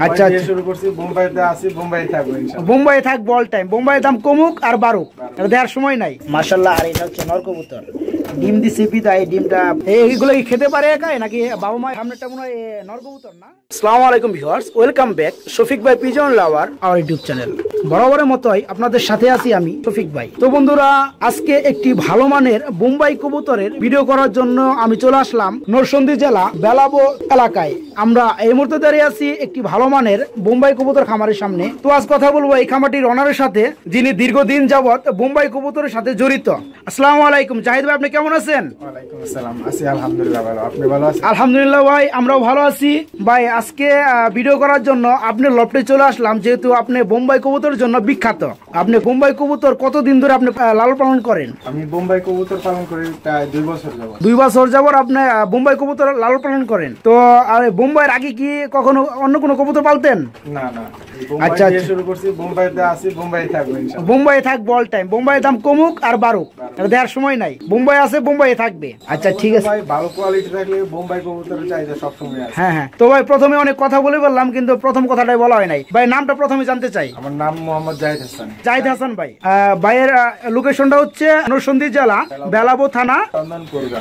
আচ্ছা শুরু করছি, বোম্বাইতে আছি, বোম্বাই থাকবো ইনশাআল্লাহ। বোম্বাই থাকবো অল টাইম। বোম্বাইয়ের দাম কমুক আর বাড়ুক, এটা দেওয়ার সময় নাই। মাশাআল্লাহ। আর এটা হচ্ছে নর কবুতর, ডিম দিছে পিতা। এই ডিমটা এইগুলো কি খেতে পারে একাই নাকি বাবা মা? সামনেটা মনে হয় নর কবুতর না? আসসালামু আলাইকুম ভিউয়ার্স, ওয়েলকাম ব্যাক শফিক ভাই pigeon lover our YouTube channel. বরাবরের মতোই আপনাদের সাথে আছি আমি শফিক ভাই। তো বন্ধুরা, আজকে একটি ভালো মানের বোম্বাই কবুতরের ভিডিও করার জন্য আমি চলে আসলাম নরসিংদী জেলা বেলাবো এলাকায়। আমরা এই মুহূর্তে দাঁড়িয়ে আছি একটি ভালো মানের বোম্বাই কবুতর খামারের সামনে। তো আজ কথা বলবো এই খামারটির অনারের সাথে, যিনি দীর্ঘদিন যাবত বোম্বাই কবুতরের সাথে জড়িত। আসসালামু আলাইকুম জাহিদ ভাই, আপনি কেমন আছেন? ওয়ালাইকুম আসসালাম, আছি আলহামদুলিল্লাহ ভালো। আপনি ভালো আছেন? আলহামদুলিল্লাহ ভাই, আমরাও ভালো আছি। ভাই আজকে ভিডিও করার জন্য আপনার লফটে চলে আসলাম, যেহেতু আপনি বোম্বাই কবুতরের জন্য বিখ্যাত। আপনি বোম্বাই কবুতর কতদিন ধরে আপনি লালন পালন করেন? আমি বোম্বাই কবুতর পালন করি প্রায় 2 বছর যাবত। 2 বছর যাবত আপনি বোম্বাই কবুতর লালন পালন করেন। তো বোম্বাইয়ের আগে কি কখনো অন্য কোনো কবুতর পালতেন? না না, আচ্ছা বোম্বাই শুরু করছি, বোম্বাইতে আছি, বোম্বাই থাকবো ইনশাআল্লাহ। বোম্বাই থাকবো অল টাইম। বোম্বাইয়ের দাম কমুক আর বাড়ুক, এটা দেওয়ার সময় নাই। বোম্বাই আছে, বোম্বাই থাকবে। আচ্ছা ঠিক আছে ভাই, ভালো কোয়ালিটি থাকলে বোম্বাই কবুতরের চাহিদা সবসময় আছে। হ্যাঁ হ্যাঁ। তো ভাই প্রথমে অনেক কথা বলে বললাম, কিন্তু প্রথম কথাটাই বলা হয় নাই। ভাই নামটা প্রথমে জানতে চাই। আমার নাম মোহাম্মদ জাহিদ হাসান। জাহিদ হাসান ভাই। ভাইয়ের লোকেশনটা হচ্ছে নরসিংদী জেলা বেলাবো থানা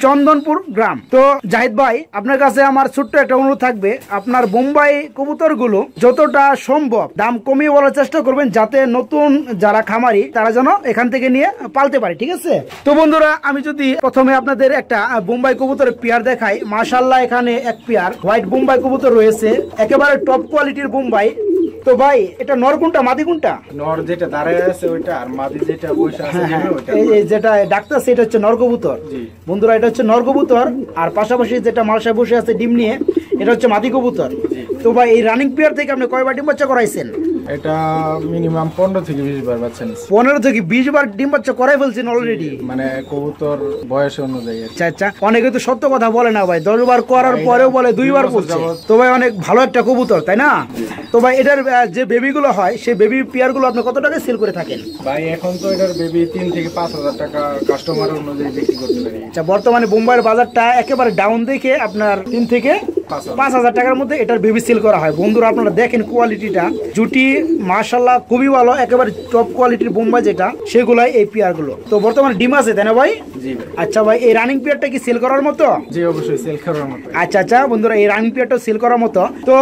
চন্দনপুর গ্রাম। তো জাহিদ ভাই, আপনার কাছে আমার ছোট্ট একটা অনুরোধ থাকবে, আপনার বোম্বাই কবুতর গুলো যতটা সম্ভব দাম কমিয়ে বলার চেষ্টা করবেন, যাতে নতুন যারা খামারি তারা যেন এখান থেকে নিয়ে পালতে পারে, ঠিক আছে? তো বন্ধুরা, আমি যদি প্রথমে আপনাদের একটা বোম্বাই কবুতরের পেয়ার দেখাই। মাশাআল্লাহ, এখানে এক পেয়ার হোয়াইট বোম্বাই কবুতর রয়েছে, একেবারে টপ কোয়ালিটির বোম্বাই। তো ভাই, এটা নর কোনটা মাদি কোনটা? নর যেটা দাঁড়ায় আছে ওইটা, আর মাদি যেটা বসে আছে ওইটা। এই যেটা ডাক্তার, সেটা হচ্ছে নর কবুতর। বন্ধুরা, এটা হচ্ছে নর কবুতর, আর পাশাপাশি যেটা মালসায় বসে আছে ডিম নিয়ে, এটা হচ্ছে মাদি কবুতর। তো ভাই, এই রানিং পেয়ার থেকে আপনি কয়বার ডিম বাচ্চা করাইছেন? এটা মিনিমাম 15 থেকে 20 বার বাচ্চা নিচ্ছে। 15 থেকে 20 বার ডিম বাচ্চা করাই ফেলছেন অলরেডি? মানে কবুতর বয়স অনুযায়ী। আচ্ছা আচ্ছা। অনেকে তো সত্য কথা বলে না ভাই, 10 বার করার পরেও বলে 2 বার বলছে। তো ভাই, অনেক ভালো একটা কবুতর, তাই না? তো ভাই, এটার যে বেবি গুলো হয়, সেই বেবি পেয়ার গুলো আপনি কত টাকায় সেল করে থাকেন? ভাই এখন তো এটার বেবি 3 থেকে 5,000 টাকা কাস্টমার অনুযায়ী বিক্রি করতে পারি। আচ্ছা, বর্তমানে বোম্বাইয়ের বাজারটা একেবারে ডাউন দেখে আপনার 3 থেকে 5,000 টাকার মধ্যে এটার বেবি সেল করা হয়। বন্ধুরা, আপনারা দেখেন কোয়ালিটিটা, জুটি মাশাআল্লাহ খুবই ভালো, একেবারে টপ কোয়ালিটির বোম্বাই যেটা, সেগুলাই এই পেয়ার গুলো। তো বর্তমানে ডিম আছে, তাই না ভাই? জি ভাই। আচ্ছা ভাই, এই রানিং পেয়ারটা কি সেল করার মতো? জি অবশ্যই সেল করার মতো। আচ্ছা আচ্ছা বন্ধুরা, এই রানিং পেয়ারটা সেল করার মতো। তো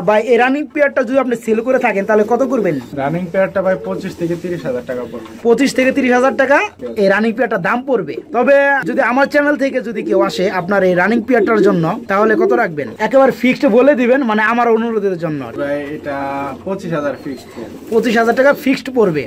ভাই, এই রানিং পেয়ারটা যদি আপনি সেল করে থাকেন তাহলে কত করবেন? রানিং পেয়ারটা ভাই 25 থেকে 30,000 টাকা পড়বে। 25 থেকে 30,000 টাকা এই রানিং পেয়ারটা দাম পড়বে। তবে যদি আমার চ্যানেল থেকে যদি কেউ আসে আপনার এই রানিং পেয়ারটার জন্য, তাহলে কত রাখবেন? একেবারে ফিক্সড বলে দিবেন, মানে আমার অনুরোধের জন্য। ভাই এটা 25,000 ফিক্সড। 25,000 টাকা ফিক্সড পড়বে।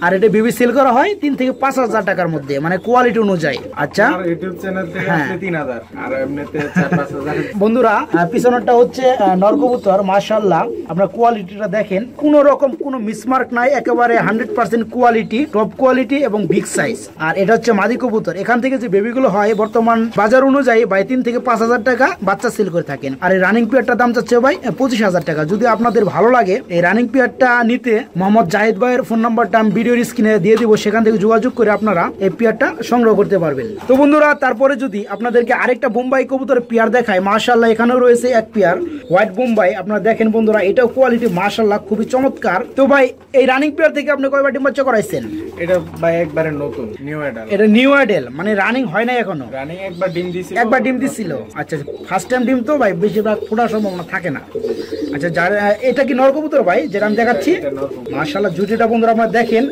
আর এটা বেবি সেল করা হয় 3 থেকে 5,000 টাকার মধ্যে, মানে কোয়ালিটি অনুযায়ী। আচ্ছা, আর ইউটিউব চ্যানেল থেকে আসলে 3,000, আর এমনিতে 4-5,000। বন্ধুরা, পিছনেরটা হচ্ছে নর কবুতর। মাশাআল্লাহ, আপনার কোয়ালিটিটা দেখেন, কোন রকম কোনো মিসমার্ক নাই, একেবারে 100% কোয়ালিটি, টপ কোয়ালিটি এবং বিগ সাইজ। আর এটা হচ্ছে মাদি কবুতর। এখান থেকে যে বেবিগুলো হয় বর্তমান বাজার অনুযায়ী ভাই 3 থেকে 5,000 টাকা বাচ্চা সেল করে থাকেন। আর এই রানিং পেয়ারটার দাম চাচ্ছে ভাই 25,000 টাকা। যদি আপনাদের ভালো লাগে এই রানিং পেয়ারটা নিতে, মোহাম্মদ জাহিদ ভাইয়ের ফোন নাম্বারটা আমি ভিডিওর স্ক্রিনে দিয়ে দিব, সেখান থেকে যোগাযোগ করে আপনারা এই পেয়ারটা সংগ্রহ করতে পারবেন। তো বন্ধুরা, তারপরে যদি আপনাদেরকে আরেকটা বোম্বাই কবুতরের পেয়ার দেখায়, মাশাআল্লাহ এখানেও রয়েছে এক পেয়ার হোয়াইট বোম্বাই। আপনারা দেখেন বন্ধুরা, এটাও কোয়ালিটি মাশাআল্লাহ খুবই চমৎকার। তো ভাই, এই রানিং পেয়ার থেকে আপনি কয়বার ডিম বাচ্চা করাইছেন? এটা ভাই একবারে নতুন, নিউ অ্যাডাল। এটা নিউ অ্যাডেল, মানে রানিং হয় না এখনো? রানিং একবার ডিম দিছিল। একবার ডিম দিছিল। আচ্ছা, ফার্স্ট টাইম ডিম তো ভাই বেশিরভাগ ফোটার সম্ভাবনা থাকে না। আচ্ছা, যার এটা কি নর কবুতর ভাই যেটা আমি দেখাচ্ছি? মাশাআল্লাহ, জুটিটা বন্ধুরা আপনারা দেখেন।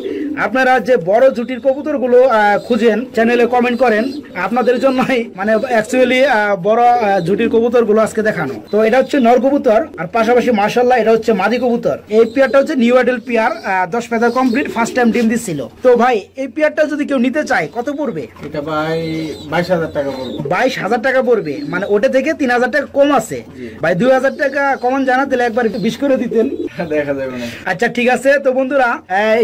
আপনারা যে বড় জুটির কবুতর গুলো খুঁজেন, চ্যানেলে কমেন্ট করেন, আপনাদের জন্যই মানে অ্যাকচুয়ালি বড় জুটির কবুতর গুলো আজকে দেখানো। তো এটা হচ্ছে নর কবুতর, আর পাশাপাশি মাশাআল্লাহ এটা হচ্ছে মাদি কবুতর। এই পেয়ারটা হচ্ছে new adult pair, 10 feather complete, first time ডিম দিছিল। তো ভাই, এই পেয়ারটা যদি কেউ নিতে চায় কত পড়বে? এটা ভাই 22,000 টাকা পড়বে। 22,000 টাকা পড়বে, মানে ওটা থেকে 3,000 টাকা কম আছে ভাই। 2,000 টাকা কমন জানা, তাহলে একবার 20 করে দিতেন। দেখা যাবে না। আচ্ছা ঠিক আছে। তো বন্ধুরা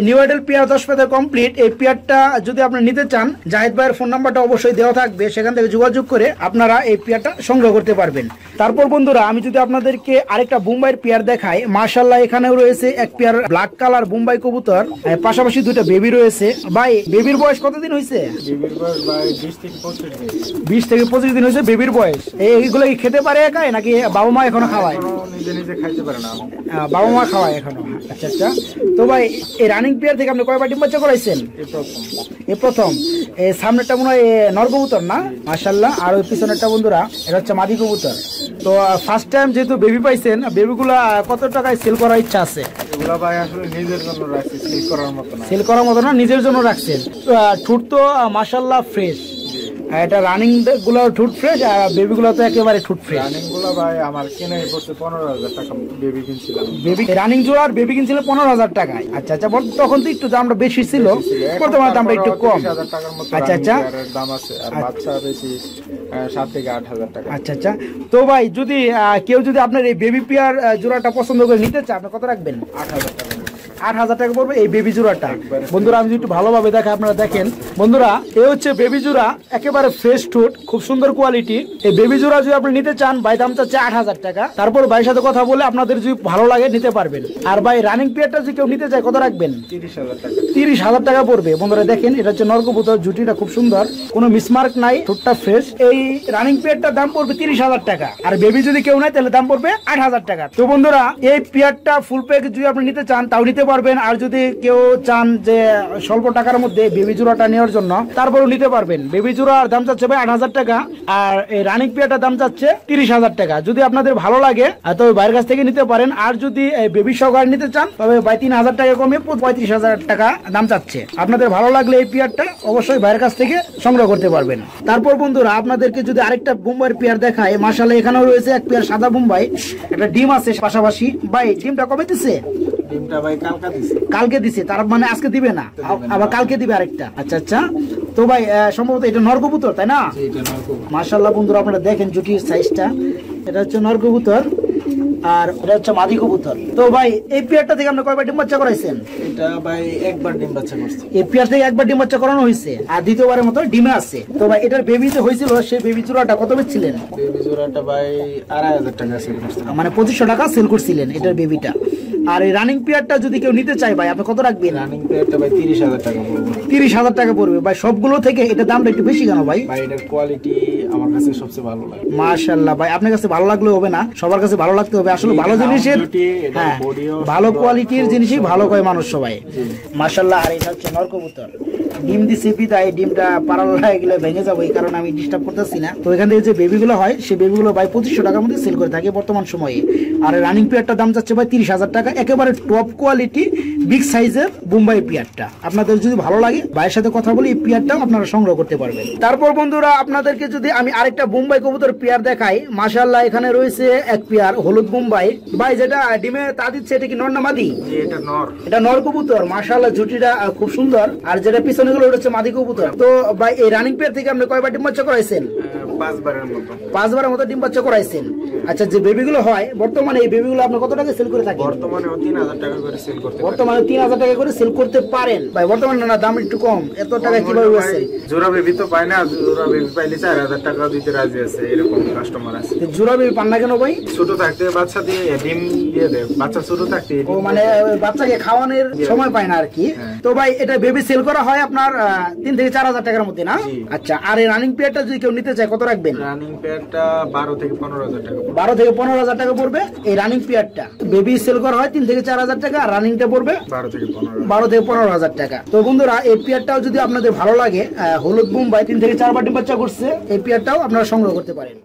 নিউ আইডল পেয়ার 10 পাতা কমপ্লিট। এই পেয়ারটা যদি আপনারা নিতে চান, জাহিদ ভাইয়ের ফোন নাম্বারটা অবশ্যই দেওয়া থাকবে, সেখান থেকে যোগাযোগ করে আপনারা এই পেয়ারটা সংগ্রহ করতে পারবেন। তারপর বন্ধুরা আমি যদি আপনাদেরকে আরেকটা বোম্বাইয়ের পেয়ার দেখাই, মাশাআল্লাহ এখানেও রয়েছে এক পেয়ার ব্ল্যাক কালার বোম্বাই কবুতর, পাশাপাশি দুইটা বেবি রয়েছে। ভাই বেবির বয়স কতদিন হয়েছে? বেবির বয়স ভাই 20 থেকে 25 দিন। 20 থেকে 25 দিন হয়েছে বেবির বয়স। এইগুলো কি খেতে পারে একাই নাকি বাবা মা এখনো খাওয়ায়? নিজে নিজে খাইতে পারে না, বাবা মা খাওয়ায় এখনো। আচ্ছা আচ্ছা। তো ভাই এই রানিং পেয়ার থেকে আপনি কয়বার ডিম বাচ্চা করাইছেন? এই প্রথম। এই সামনেরটা মনে হয় নর কবুতর না? মাশাআল্লাহ। আর ওই পিছনেরটা বন্ধুরা এটা হচ্ছে মাদি কবুতর। তো ফার্স্ট টাইম যেহেতু বেবি পাইছেন, বেবিগুলা কত টাকায় সেল করার ইচ্ছা আছে? এগুলা ভাই আসলে নিজের জন্য রাখছি, সেল করার মতো না। সেল করার মতো না, নিজের জন্য রাখছেন। ঠুট তো মাশাআল্লাহ ফ্রেশ। এটা রানিং গুলো ঠুট ফ্রেশ, আর বেবি গুলো তো একেবারে ঠুট ফ্রেশ। রানিং গুলো ভাই আমার কিনে পড়ছে 15,000 টাকা, বেবি কিনছিলাম। বেবি রানিং জোড়া আর বেবি কিনছিল 15,000 টাকায়। আচ্ছা আচ্ছা। তখন তো একটু দামটা বেশি ছিল, বর্তমানে দামটা একটু কম। 30,000 টাকার মতো আচ্ছা আচ্ছা দাম আছে, আর বাচ্চা বেশি 7 থেকে 8,000 টাকা। আচ্ছা আচ্ছা। তো ভাই যদি কেউ যদি আপনার এই বেবি পেয়ার জোড়াটা পছন্দ করে নিতে চায়, আপনি কত রাখবেন? 8,000 টাকা। 8,000 টাকা পড়বে এই বেবি জোড়াটা। বন্ধুরা আমি যদি একটু ভালোভাবে দেখে আপনারা দেখেন, বন্ধুরা এ হচ্ছে বেবি জোড়া, একেবারে ফ্রেশ ঠোঁট, খুব সুন্দর কোয়ালিটি। এই বেবি জোড়া যদি আপনি নিতে চান, ভাই দাম চাচ্ছে 8,000 টাকা। তারপর ভাইয়ের সাথে কথা বলে আপনাদের যদি ভালো লাগে নিতে পারবেন। আর ভাই রানিং পেয়ারটা যদি কেউ নিতে চায় কত রাখবেন? 30,000 টাকা। 30,000 টাকা পড়বে। বন্ধুরা দেখেন এটা হচ্ছে নরকবুতর, জুটিটা খুব সুন্দর, কোনো মিসমার্ক নাই, ঠোঁটটা ফ্রেশ। এই রানিং পেয়ারটার দাম পড়বে 30,000 টাকা। আর বেবি যদি কেউ নেয় তাহলে দাম পড়বে 8,000 টাকা। তো বন্ধুরা এই পেয়ারটা ফুল প্যাক যদি আপনি নিতে চান তাও নিতে পারবেন। আর যদি কেউ চান যে স্বল্প টাকার মধ্যে বেবি জোড়াটা নেওয়ার জন্য, তারপরেও নিতে পারবেন। বেবি জোড়ার দাম চাচ্ছে ভাই 8,000 টাকা, আর এই রানিং পেয়ারটার দাম চাচ্ছে 30,000 টাকা। যদি আপনাদের ভালো লাগে তবে বাইরের কাছ থেকে নিতে পারেন। আর যদি বেবি সহকারে নিতে চান তবে ভাই 3,000 টাকা কমে 35,000 টাকা দাম চাচ্ছে। আপনাদের ভালো লাগলে এই পেয়ারটা অবশ্যই বাইরের কাছ থেকে সংগ্রহ করতে পারবেন। তারপর বন্ধুরা আপনাদেরকে যদি আরেকটা বোম্বাইয়ের পেয়ার দেখায়, মাশাআল্লাহ এখানেও রয়েছে এক পেয়ার সাদা বোম্বাই, একটা ডিম আছে পাশাপাশি। ভাই ডিমটা কবে দিছে? ডিমটা ভাই কালকে দিছে। তার মানে আজকে দিবে না, আবার কালকে দিবে আরেকটা। আচ্ছা আচ্ছা। তো ভাই সম্ভবত এটা নরকবুতর, তাই না? মাশাআল্লাহ বন্ধুরা আপনারা দেখেন জুটির সাইজটা। এটা হচ্ছে নরকবুতর আর এটা হচ্ছে মাদি কবুতর। তো ভাই এই পেয়ারটা থেকে আপনি কয়বার ডিম বাচ্চা করাইছেন? এটা ভাই একবার ডিম বাচ্চা করছে। এই পেয়ার থেকে একবার ডিম বাচ্চা করানো হয়েছে, আর দ্বিতীয়বারের মতো ডিমে আছে। তো ভাই এটার বেবি যে হয়েছিল, সেই বেবি জোড়াটা কত বেচছিলেন? বেবি জোড়াটা ভাই 2,500 টাকা সেল করছিলাম, মানে 2500 টাকা সেল করছিলেন এটার বেবিটা। আর এই রানিং পেয়ারটা যদি কেউ নিতে চায় ভাই আপনি কত রাখবেন? রানিং পেয়ারটা ভাই 30,000 টাকা পড়বে। 30,000 টাকা পড়বে। ভাই সবগুলো থেকে এটা দামটা একটু বেশি কেন ভাই? ভাই এটার কোয়ালিটি আমার কাছে সবচেয়ে ভালো লাগে। মাশাআল্লাহ ভাই আপনার কাছে ভালো লাগলে হবে না, সবার কাছে ভালো লাগতে হবে। আসলে ভালো জিনিসের, হ্যাঁ ভালো কোয়ালিটির জিনিসই ভালো কয় মানুষ সবাই। মাশাআল্লাহ। আর এটা হচ্ছে নরকবুতর, ডিম দিছে বিদায়, ডিমটা পাড়াল হয়ে গেলে ভেঙে যাবো, এই কারণে আমি ডিস্টার্ব করতেছি না। তো এখান থেকে যে বেবিগুলো হয় সেই বেবিগুলো ভাই 2500 টাকার মধ্যে সেল করে থাকে বর্তমান সময়ে। আর রানিং পেয়ারটার দাম যাচ্ছে ভাই 30,000 টাকা, একেবারে টপ কোয়ালিটি বিগ সাইজের বোম্বাই পেয়ারটা। আপনাদের যদি ভালো লাগে ভাইয়ের সাথে কথা বলে এই পেয়ারটাও আপনারা সংগ্রহ করতে পারবেন। তারপর বন্ধুরা আপনাদেরকে যদি আমি আরেকটা বোম্বাই কবুতর পেয়ার দেখাই, মাশাআল্লাহ এখানে রয়েছে এক পেয়ার হলুদ বোম্বাই। ভাই যেটা ডিমে তা দিচ্ছে এটা কি নর না মাদি? এটা নর। এটা নর কবুতর। মাশাআল্লাহ জুটিটা খুব সুন্দর। আর যেটা পিছনে গুলো হচ্ছে মাদি কবুতর। তো ভাই এই রানিং পেয়ার থেকে আপনি কয়বার ডিম বাচ্চা করাইছেন? 5 বারের মতো। 5 বারের মতো ডিম বাচ্চা করাইছেন। আচ্ছা যে বেবিগুলো হয় বর্তমানে এই বেবিগুলো আপনি কত টাকা সেল করে থাকেন? বর্তমানে 3,000 টাকা করে সেল করতে পারেন। বর্তমানে 3,000 টাকা করে সেল করতে পারেন। ভাই বর্তমানে না দাম একটু কম, এত টাকা কিভাবে হয়েছে? জোড়া বেবি তো পায় না, জোড়া বেবি পাইলে 4,000 টাকা দিতে রাজি আছে, এরকম কাস্টমার আছে। জোড়া বেবি পান না কেন ভাই? ছোট থাকতে বাচ্চা দিয়ে ডিম দিয়ে দেয়, বাচ্চা ছোট থাকতে। ও মানে বাচ্চাকে খাওয়ানোর সময় পায় না আর কি। তো ভাই এটা বেবি সেল করা হয় আপনার 3 থেকে 4,000 টাকার মধ্যে না? আচ্ছা। আর এই রানিং পেয়ারটা যদি কেউ নিতে চায় কত রাখবেন? রানিং পেয়ারটা 12 থেকে 15,000 টাকা। 12 থেকে 15,000 টাকা পড়বে এই রানিং পেয়ারটা। বেবি সেল করা হয় 3 থেকে 4,000 টাকা, আর রানিংটা পড়বে 12 থেকে 15,000 টাকা। তো বন্ধুরা এই পেয়ারটাও যদি আপনাদের ভালো লাগে, হলুদ বোম্বাই 3 থেকে 4 বার ডিম বাচ্চা করছে, এই পেয়ারটাও আপনারা সংগ্রহ করতে পারেন।